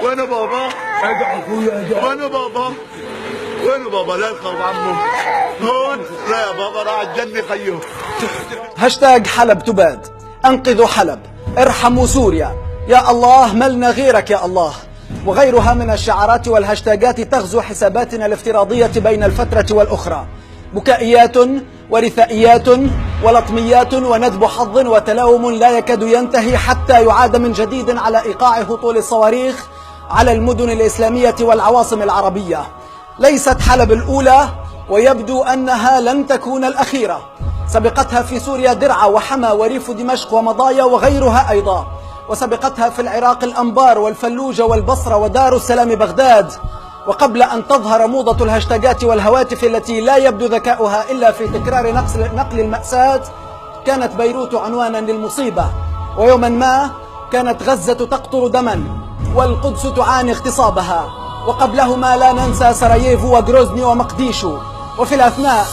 وين بابا؟ ادعو اخويا ادعو. وين بابا؟ وين بابا؟ لا يخاف عمو. هون؟ لا يا بابا راح الجنة خيو. هاشتاج حلب تباد، انقذوا حلب، ارحموا سوريا، يا الله ملنا غيرك يا الله، وغيرها من الشعارات والهاشتاجات تغزو حساباتنا الافتراضية بين الفترة والأخرى، بكائيات ورثائيات ولطميات وندب حظ وتلاوم لا يكاد ينتهي حتى يعاد من جديد على إيقاع هطول الصواريخ على المدن الإسلامية والعواصم العربية. ليست حلب الأولى ويبدو أنها لن تكون الأخيرة، سبقتها في سوريا درعا وحما وريف دمشق ومضايا وغيرها أيضا، وسبقتها في العراق الأنبار والفلوجة والبصرة ودار السلام بغداد. وقبل أن تظهر موضة الهاشتاجات والهواتف التي لا يبدو ذكاؤها إلا في تكرار نقل المأساة، كانت بيروت عنوانا للمصيبة، ويوما ما كانت غزة تقطر دما والقدس تعاني اغتصابها، وقبلهما لا ننسى سراييفو وغروزني ومقديشو، وفي الأثناء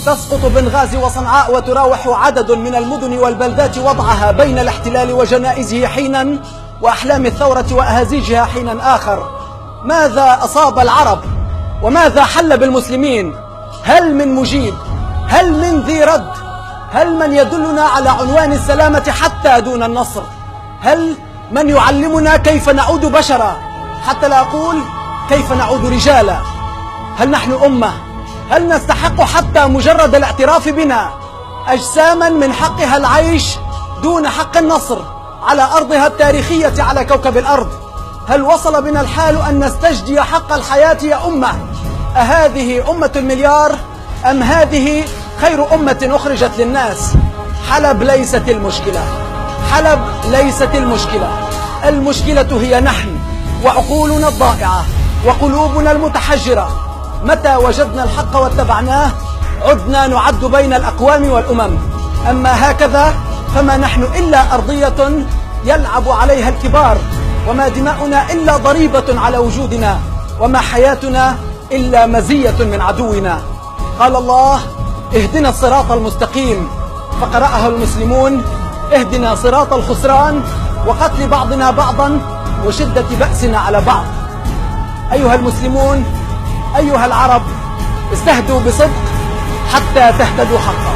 تسقط بنغازي وصنعاء، وتراوح عدد من المدن والبلدات وضعها بين الاحتلال وجنائزه حينا وأحلام الثورة وأهازيجها حينا آخر. ماذا أصاب العرب؟ وماذا حل بالمسلمين؟ هل من مجيب؟ هل من ذي رد؟ هل من يدلنا على عنوان السلامة حتى دون النصر؟ هل من يعلمنا كيف نعود بشرا حتى لا أقول كيف نعود رجالا؟ هل نحن أمة؟ هل نستحق حتى مجرد الاعتراف بنا أجساما من حقها العيش دون حق النصر على أرضها التاريخية على كوكب الأرض؟ هل وصل بنا الحال أن نستجدي حق الحياة يا أمة؟ أهذه أمة المليار أم هذه خير أمة أخرجت للناس؟ حلب ليست المشكلة، حلب ليست المشكلة، المشكلة هي نحن وعقولنا الضائعة وقلوبنا المتحجرة. متى وجدنا الحق واتبعناه عدنا نعد بين الأقوام والأمم، أما هكذا فما نحن إلا أرضية يلعب عليها الكبار، وما دماؤنا إلا ضريبة على وجودنا، وما حياتنا إلا مزية من عدونا. قال الله: اهدنا الصراط المستقيم، فقرأها المسلمون: اهدنا صراط الخسران وقتل بعضنا بعضا وشدة بأسنا على بعض. أيها المسلمون، أيها العرب، استهدوا بصدق حتى تهتدوا حقا.